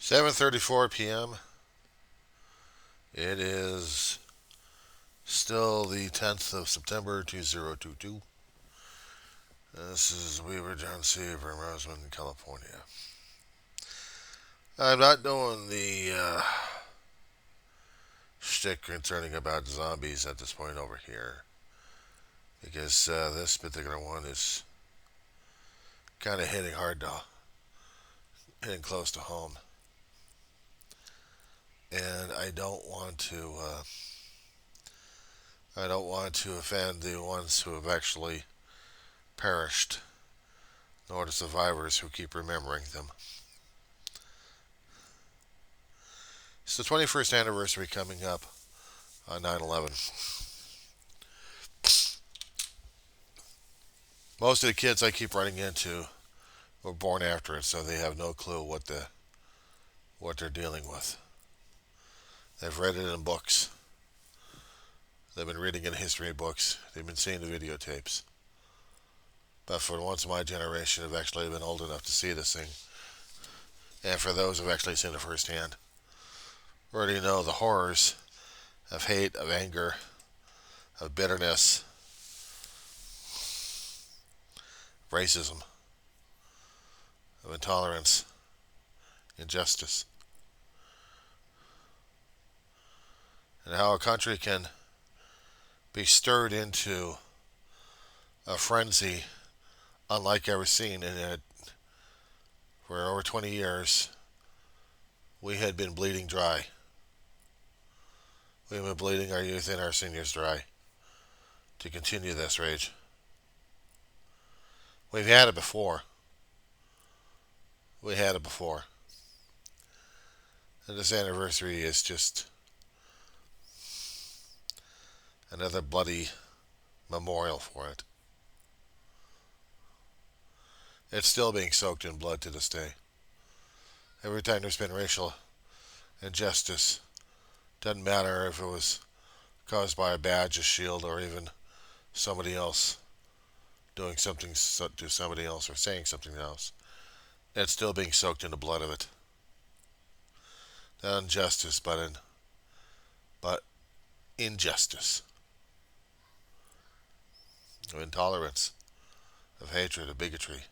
7:34 p.m. It is still the 10th of September 2022. This is Weaver John C. from Roseman, California. I'm not doing the shtick concerning about zombies at this point over here because this particular one is kind of hitting close to home, and I don't want to offend the ones who have actually perished, nor the survivors who keep remembering them. It's the 21st anniversary coming up on 9/11. Most of the kids I keep running into were born after it, so they have no clue what they're dealing with. They've read it in books. They've been reading in history books. They've been seeing the videotapes. But for the ones of my generation who've actually been old enough to see this thing, and for those who've actually seen it firsthand, already know the horrors of hate, of anger, of bitterness, racism, of intolerance, injustice, and how a country can be stirred into a frenzy unlike ever seen. And for over 20 years, we had been bleeding dry. We have been bleeding our youth and our seniors dry to continue this rage. We've had it before. We had it before. And this anniversary is just another bloody memorial for it. It's still being soaked in blood to this day. Every time there's been racial injustice, doesn't matter if it was caused by a badge, a shield, or even somebody else doing something to somebody else or saying something else, it's still being soaked in the blood of it. Not injustice, but injustice, of intolerance, of hatred, of bigotry.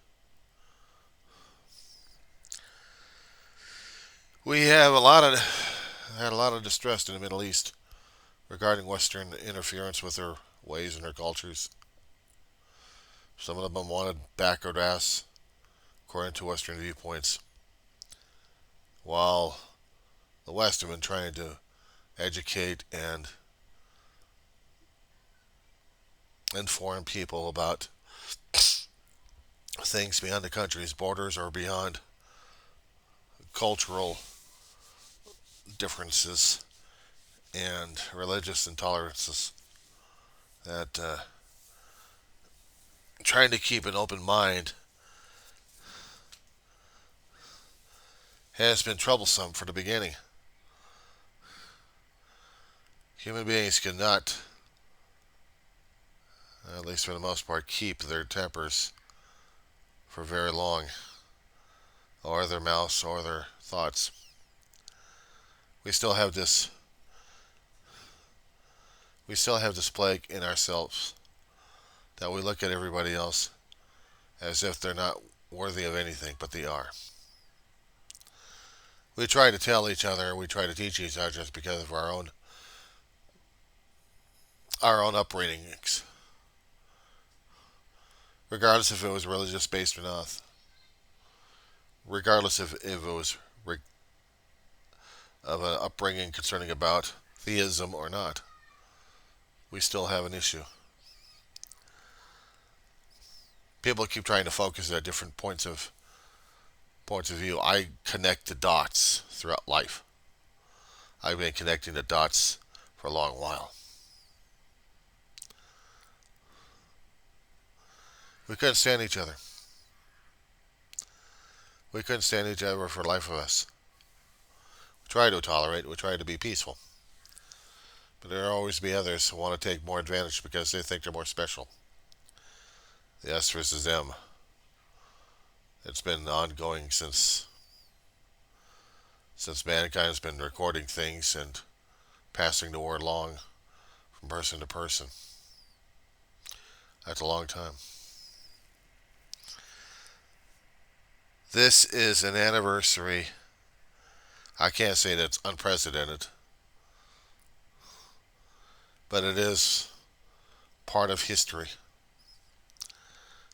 We have had a lot of distress in the Middle East regarding Western interference with their ways and their cultures. Some of them wanted backward ass, according to Western viewpoints, while the West have been trying to educate and inform people about things beyond the country's borders or beyond cultural differences and religious intolerances. That trying to keep an open mind has been troublesome from the beginning. Human beings cannot, at least for the most part, keep their tempers for very long, or their mouths, or their thoughts. We still have this. We still have this plague in ourselves that we look at everybody else as if they're not worthy of anything, but they are. We try to tell each other, we try to teach each other just because of our own upbringings, regardless if it was religious based or not, regardless if it was of an upbringing concerning about theism or not. We still have an issue. People keep trying to focus at different points of view. I connect the dots throughout life. I've been connecting the dots for a long while. We couldn't stand each other. We couldn't stand each other for the life of us. We try to tolerate, we try to be peaceful. But there will always be others who want to take more advantage because they think they're more special. The us versus them. It's been ongoing since since mankind has been recording things and passing the word along from person to person. That's a long time. This is an anniversary. I can't say that it's unprecedented, but it is part of history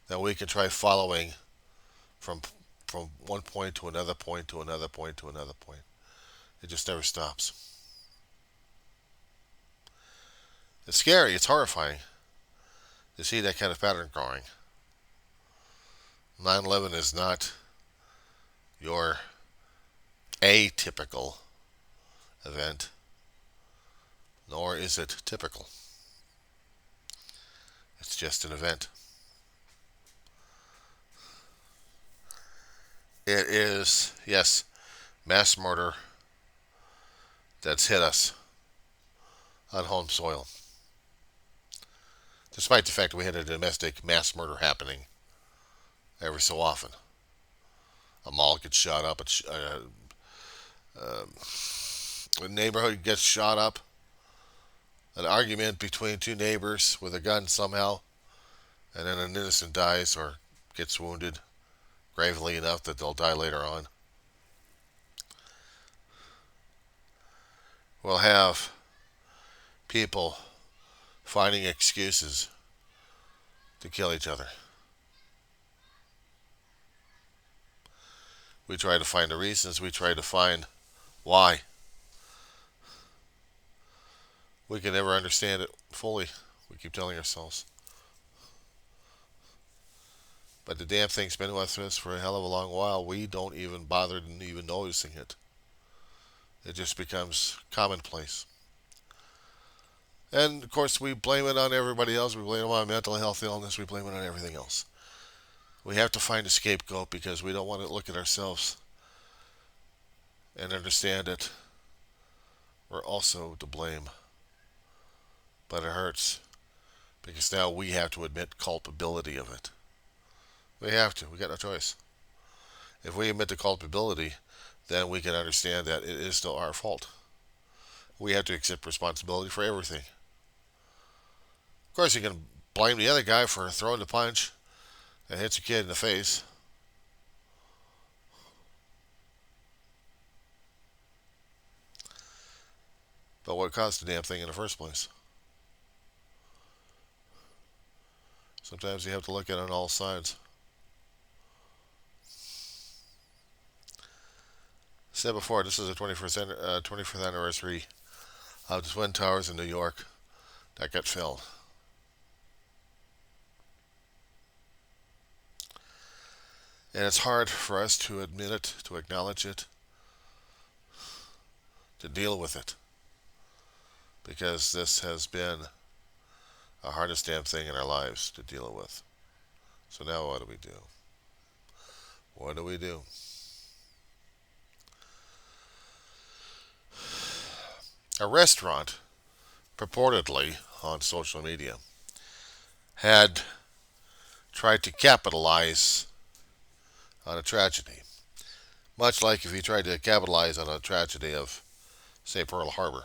that we can try following from one point to another point to another point to another point. It just never stops. It's scary. It's horrifying to see that kind of pattern growing. 9/11 is not your atypical event, nor is it typical. It's just an event. It is, yes, mass murder that's hit us on home soil. Despite the fact that we had a domestic mass murder happening every so often. A mall gets shot up, a neighborhood gets shot up, an argument between two neighbors with a gun somehow, and then an innocent dies or gets wounded gravely enough that they'll die later on. We'll have people finding excuses to kill each other. We try to find the reasons, we try to find why. We can never understand it fully, we keep telling ourselves. But the damn thing's been with us for a hell of a long while. We don't even bother even noticing it. It just becomes commonplace. And of course, we blame it on everybody else. We blame it on mental health illness. We blame it on everything else. We have to find a scapegoat because we don't want to look at ourselves and understand that we're also to blame. But it hurts because now we have to admit culpability of it. We have to. We got no choice. If we admit the culpability, then we can understand that it is still our fault. We have to accept responsibility for everything. Of course, you can blame the other guy for throwing the punch that hits a kid in the face. But what caused the damn thing in the first place? Sometimes you have to look at it on all sides. Said before, this is the 25th anniversary of the Twin Towers in New York that got filled. And it's hard for us to admit it, to acknowledge it, to deal with it. Because this has been the hardest damn thing in our lives to deal with. So now what do we do? What do we do? A restaurant, purportedly on social media, had tried to capitalize on a tragedy. Much like if you tried to capitalize on a tragedy of, say, Pearl Harbor,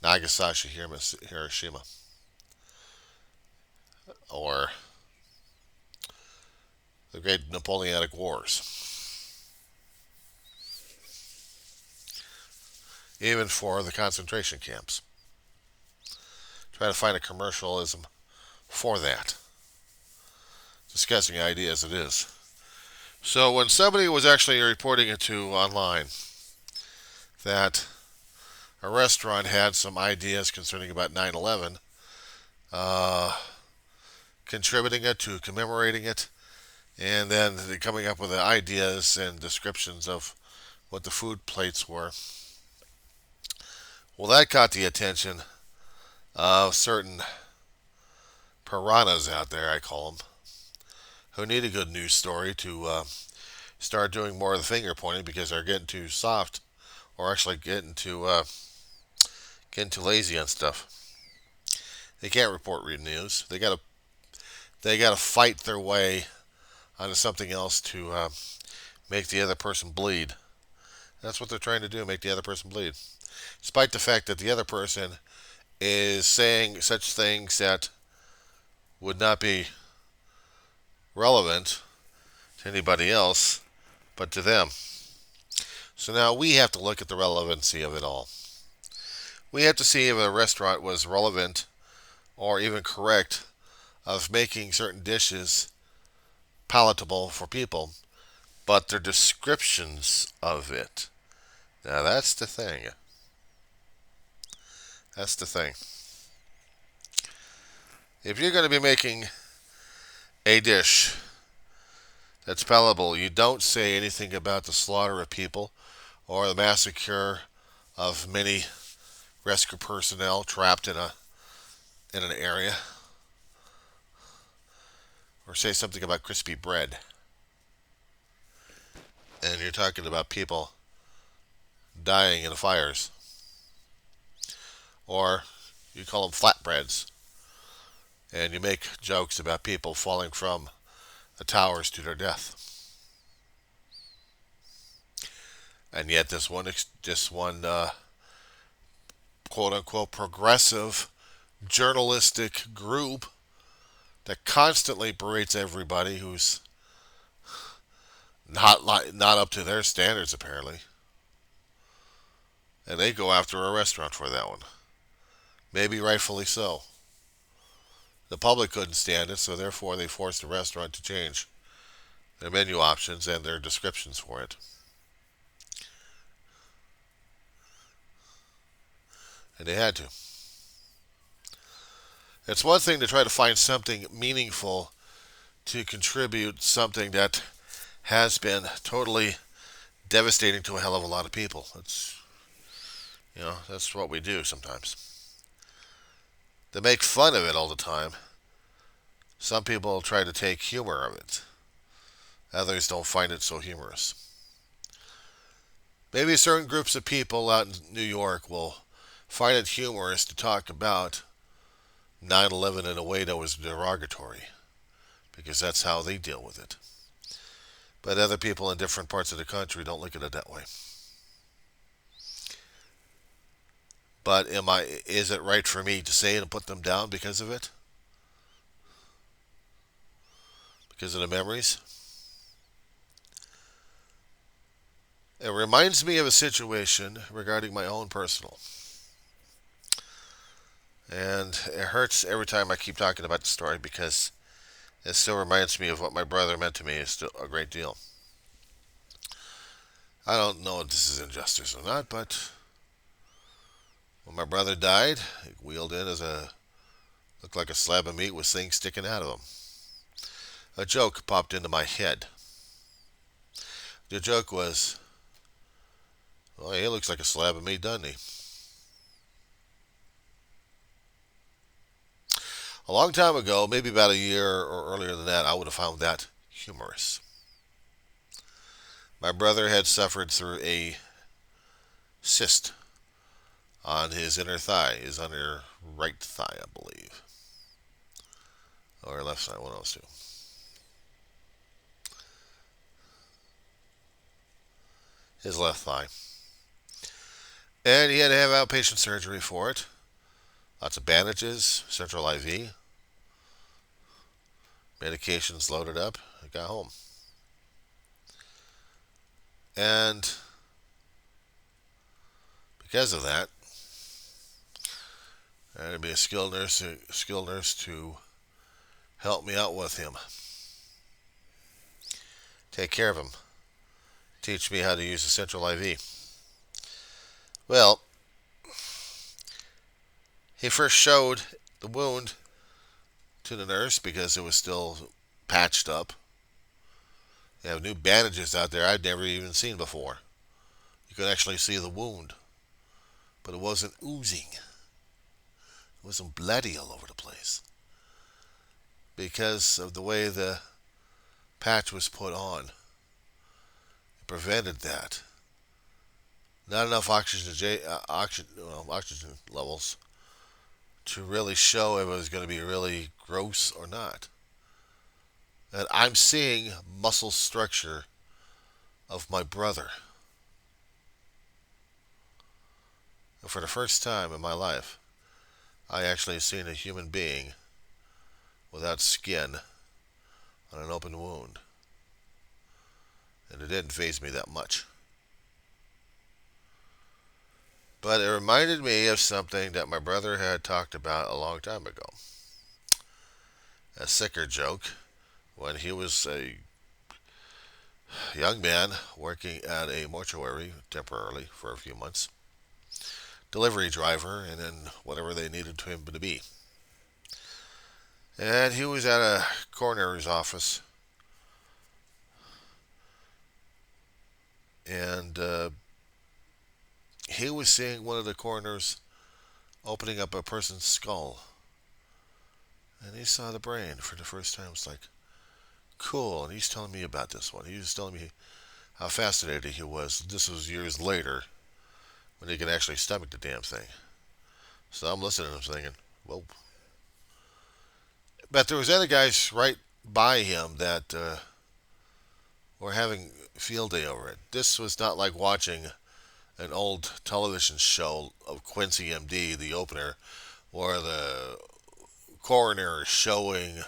Nagasaki, Hiroshima, or the Great Napoleonic Wars. Even for the concentration camps. Try to find a commercialism for that. Discussing ideas it is. So when somebody was actually reporting it to online that a restaurant had some ideas concerning about 9/11, contributing it to commemorating it, and then coming up with the ideas and descriptions of what the food plates were. Well, that caught the attention of certain piranhas out there, I call them, who need a good news story to start doing more of the finger pointing because they're getting too soft, or actually getting too lazy on stuff. They can't report real news. They gotta fight their way onto something else to make the other person bleed. That's what they're trying to do, make the other person bleed. Despite the fact that the other person is saying such things that would not be relevant to anybody else but to them. So now we have to look at the relevancy of it all. We have to see if a restaurant was relevant or even correct of making certain dishes palatable for people, but their descriptions of it. Now that's the thing. That's the thing. If you're going to be making a dish that's palatable, you don't say anything about the slaughter of people or the massacre of many rescue personnel trapped in an area, or say something about crispy bread. And you're talking about people dying in the fires, or you call them flatbreads, and you make jokes about people falling from the towers to their death. And yet, this one quote unquote progressive journalistic group that constantly berates everybody who's not up to their standards apparently, and they go after a restaurant for that one. Maybe rightfully so. The public couldn't stand it, so therefore they forced the restaurant to change their menu options and their descriptions for it. And they had to. It's one thing to try to find something meaningful to contribute something that has been totally devastating to a hell of a lot of people. That's what we do sometimes. To make fun of it all the time, some people try to take humor of it. Others don't find it so humorous. Maybe certain groups of people out in New York will find it humorous to talk about 9/11 in a way that was derogatory, because that's how they deal with it. But other people in different parts of the country don't look at it that way. But is it right for me to say it and put them down because of it? Because of the memories? It reminds me of a situation regarding my own personal. And it hurts every time I keep talking about the story because it still reminds me of what my brother meant to me still a great deal. I don't know if this is injustice or not, but when my brother died, he wheeled in as looked like a slab of meat with things sticking out of him. A joke popped into my head. The joke was, well, he looks like a slab of meat, doesn't he? A long time ago, maybe about a year or earlier than that, I would have found that humorous. My brother had suffered through a cyst on his inner thigh, his inner right thigh, I believe. Or left side, one of those two. His left thigh. And he had to have outpatient surgery for it. Lots of bandages, central IV, medications loaded up. I got home. And because of that, I had to be a skilled nurse to help me out with him. Take care of him. Teach me how to use the central IV. Well, he first showed the wound to the nurse because it was still patched up. They have new bandages out there I'd never even seen before. You could actually see the wound, but it wasn't oozing. It wasn't bloody all over the place because of the way the patch was put on. It prevented that. Not enough oxygen levels to really show if it was going to be really gross or not. And I'm seeing muscle structure of my brother. But for the first time in my life, I actually seen a human being without skin on an open wound. And it didn't faze me that much. But it reminded me of something that my brother had talked about a long time ago. A sicker joke when he was a young man working at a mortuary temporarily for a few months. Delivery driver, and then whatever they needed him to be. And he was at a coroner's office, and he was seeing one of the coroners opening up a person's skull. And he saw the brain for the first time. It's like, cool. And he's telling me about this one. He was telling me how fascinated he was. This was years later when he could actually stomach the damn thing. So I'm listening to him thinking, whoa. But there was other guys right by him that were having field day over it. This was not like watching an old television show of Quincy MD, the opener, where the coroner is showing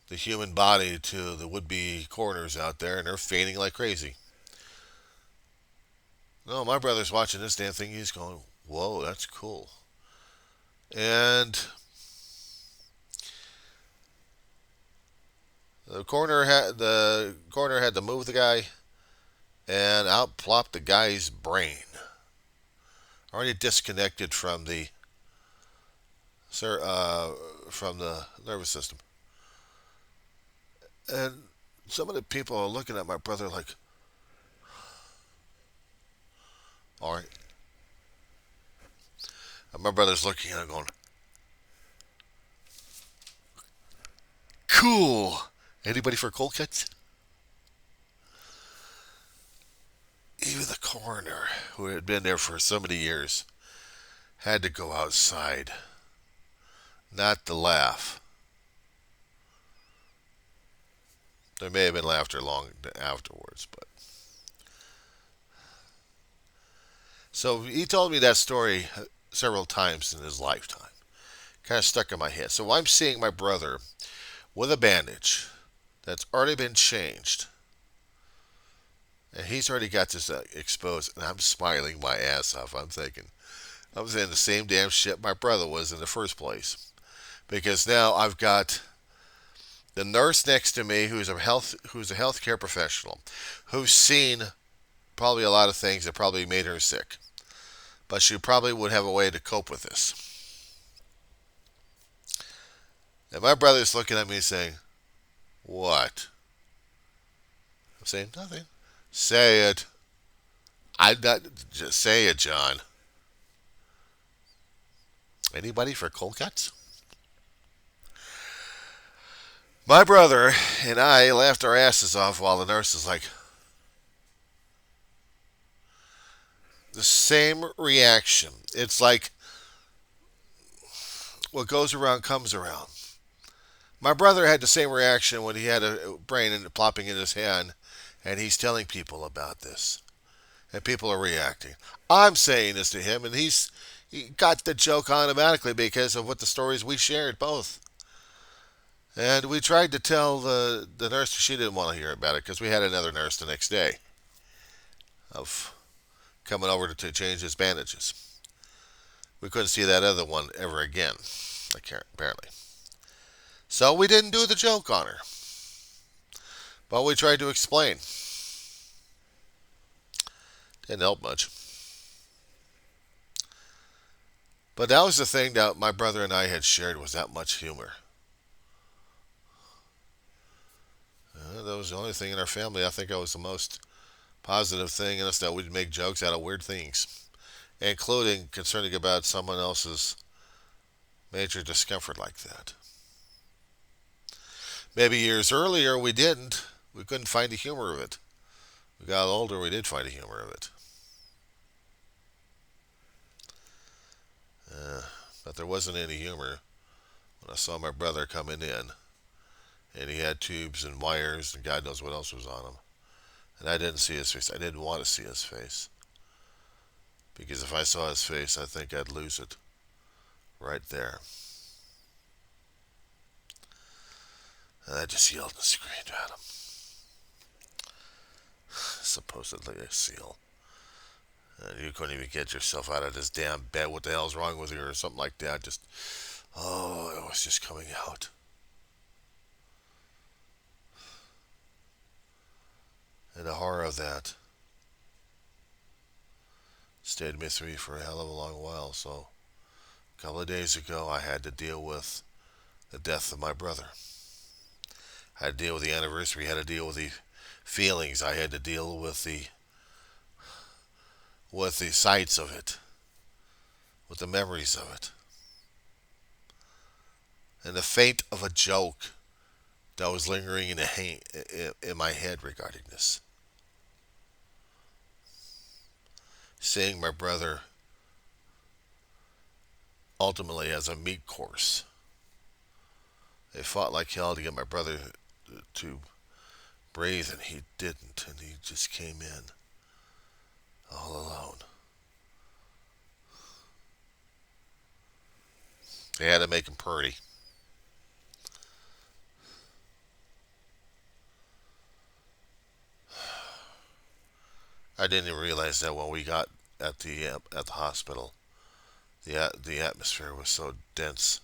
the human body to the would-be coroners out there, and they're fainting like crazy. No, my brother's watching this damn thing. He's going, whoa, that's cool. And the coroner had to move the guy, and out plopped the guy's brain, already disconnected from the nervous system. And some of the people are looking at my brother like, all right. And my brother's looking at him going, cool. Anybody for cold cuts? Even the coroner, who had been there for so many years, had to go outside, not to laugh. There may have been laughter long afterwards, but. So he told me that story several times in his lifetime. Kind of stuck in my head. So I'm seeing my brother with a bandage that's already been changed. And he's already got this exposed, and I'm smiling my ass off. I'm thinking, I was in the same damn shit my brother was in the first place. Because now I've got the nurse next to me who's a healthcare professional, who's seen probably a lot of things that probably made her sick. But she probably would have a way to cope with this. And my brother's looking at me saying, what? I'm saying, nothing. Say it. I'm not, just say it, John. Anybody for cold cuts? My brother and I laughed our asses off while the nurse is like, the same reaction. It's like what goes around comes around. My brother had the same reaction when he had a brain plopping in his hand, and he's telling people about this, and people are reacting. I'm saying this to him, and he got the joke automatically because of what the stories we shared both. And we tried to tell the nurse, she didn't want to hear about it because we had another nurse the next day of coming over to change his bandages. We couldn't see that other one ever again, apparently. So we didn't do the joke on her. But we tried to explain. Didn't help much. But that was the thing that my brother and I had shared, was that much humor. That was the only thing in our family I think I was the most positive thing in us, that we'd make jokes out of weird things, including concerning about someone else's major discomfort like that. Maybe years earlier we didn't. We couldn't find the humor of it. We got older, we did find the humor of it. But there wasn't any humor when I saw my brother coming in, and he had tubes and wires and God knows what else was on him. And I didn't see his face. I didn't want to see his face. Because if I saw his face, I think I'd lose it right there. And I just yelled and screamed at him. Supposedly a seal. And you couldn't even get yourself out of this damn bed. What the hell's wrong with you? Or something like that. Just, oh, it was just coming out. And the horror of that stayed with me for a hell of a long while. So, a couple of days ago, I had to deal with the death of my brother. I had to deal with the anniversary. I had to deal with the feelings. I had to deal with the sights of it, with the memories of it, and the fate of a joke that was lingering in my head regarding this. Seeing my brother ultimately as a meat course. They fought like hell to get my brother to breathe, and he didn't, and he just came in all alone. They had to make him pretty. I didn't even realize that when we got at the hospital, the atmosphere was so dense,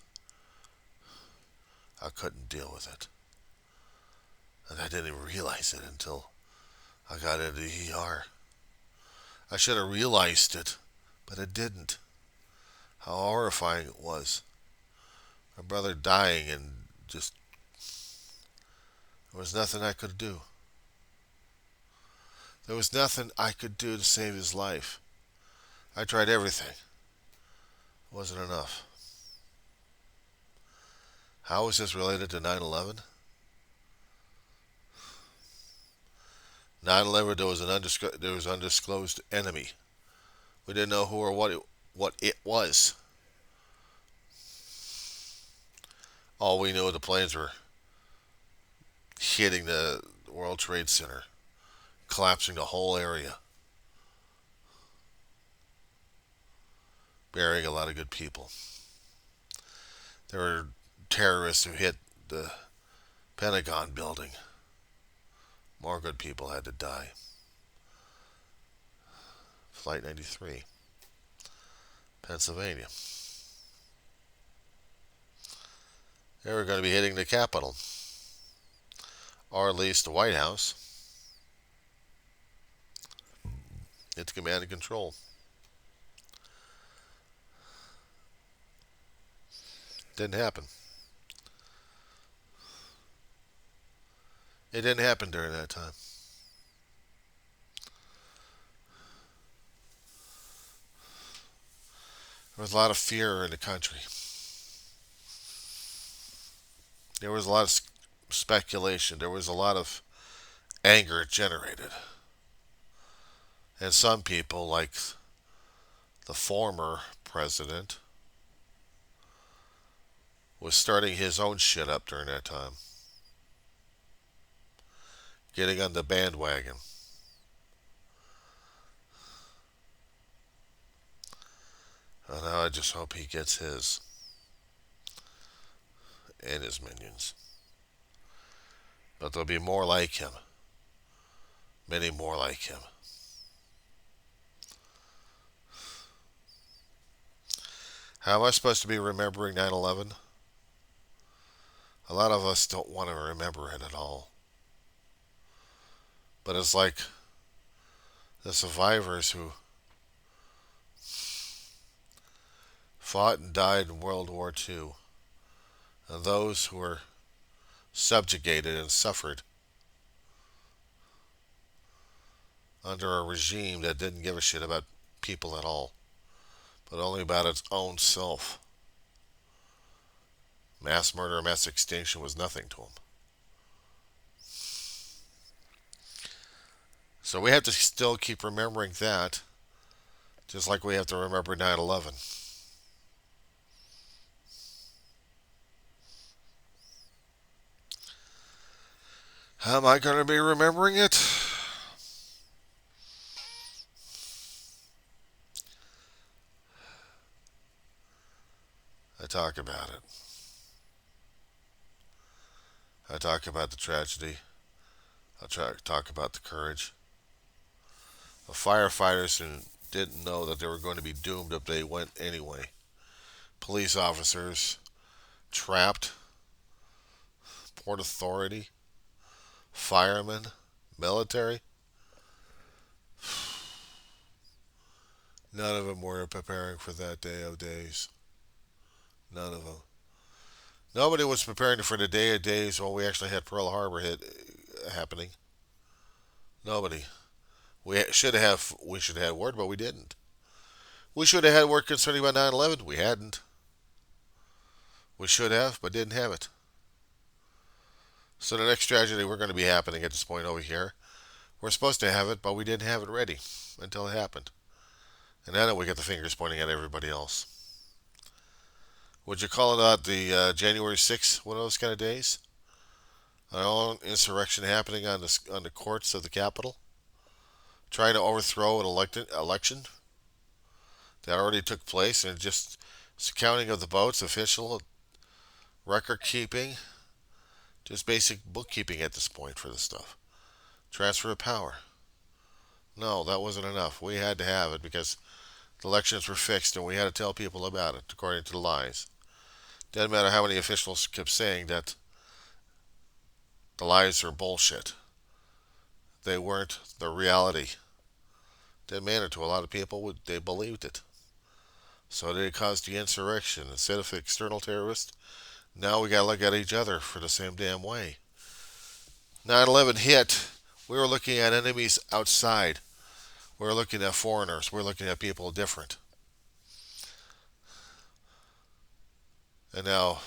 I couldn't deal with it, and I didn't even realize it until I got into the ER. I should have realized it, but I didn't. How horrifying it was. My brother dying, and just there was nothing I could do. There was nothing I could do to save his life. I tried everything. It wasn't enough. How is this related to 9/11? 9/11, there was an undisclosed enemy. We didn't know who or what it was. All we knew, the planes were hitting the World Trade Center, collapsing the whole area, burying a lot of good people. There were terrorists who hit the Pentagon building. More good people had to die. Flight 93, Pennsylvania. They were going to be hitting the Capitol, or at least the White House. It's command and control. Didn't happen. It didn't happen during that time. There was a lot of fear in the country. There was a lot of speculation. There was a lot of anger it generated. And some people, like the former president, was starting his own shit up during that time. Getting on the bandwagon. And now I just hope he gets his. And his minions. But there'll be more like him. Many more like him. How am I supposed to be remembering 9/11? A lot of us don't want to remember it at all. But it's like the survivors who fought and died in World War II, and those who were subjugated and suffered under a regime that didn't give a shit about people at all, but only about its own self. Mass murder and mass extinction was nothing to them. So we have to still keep remembering that, just like we have to remember 9/11. How am I going to be remembering it? I talk about it. I talk about the tragedy. I talk about the courage of firefighters who didn't know that they were going to be doomed if they went anyway. Police officers trapped, Port Authority, firemen, military. None of them were preparing for that day of days. None of them. Nobody was preparing for the day of days when we actually had Pearl Harbor happening. Nobody. We should have had word, but we didn't. We should have had word concerning about 9/11. We hadn't. We should have, but didn't have it. So the next tragedy we're going to be happening at this point over here, we're supposed to have it, but we didn't have it ready until it happened. And then we get the fingers pointing at everybody else. Would you call it out the January 6th, one of those kind of days? An all insurrection happening on the courts of the Capitol, trying to overthrow an election that already took place, and just counting of the votes, official record keeping, just basic bookkeeping at this point for this stuff. Transfer of power. No, that wasn't enough. We had to have it because the elections were fixed and we had to tell people about it according to the lies. Doesn't matter how many officials kept saying that the lies are bullshit. They weren't the reality. Didn't matter to a lot of people. They believed it. So they caused the insurrection. Instead of external terrorists, now we gotta look at each other for the same damn way. 9/11 hit. We were looking at enemies outside. We were looking at foreigners. We were looking at people different. And now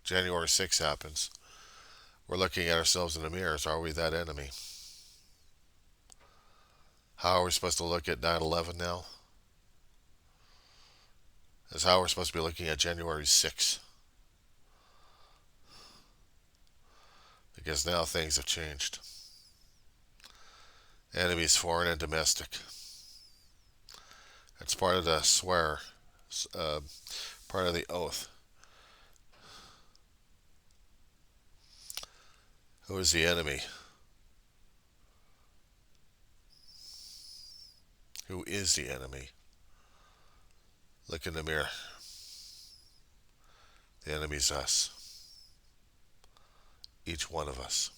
January 6th happens. We're looking at ourselves in the mirrors. Are we that enemy? How are we supposed to look at 9/11 now? Is how we're supposed to be looking at January 6th. Because now things have changed. Enemies, foreign and domestic. It's part of the swear, part of the oath. Who is the enemy? Who is the enemy? Look in the mirror. The enemy's us. Each one of us.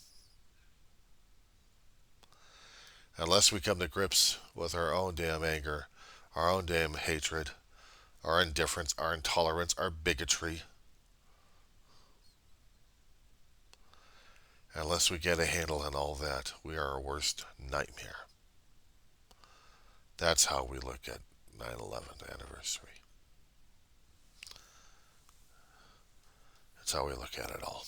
Unless we come to grips with our own damn anger, our own damn hatred, our indifference, our intolerance, our bigotry, unless we get a handle on all that, we are our worst nightmare. That's how we look at 9/11 anniversary. That's how we look at it all.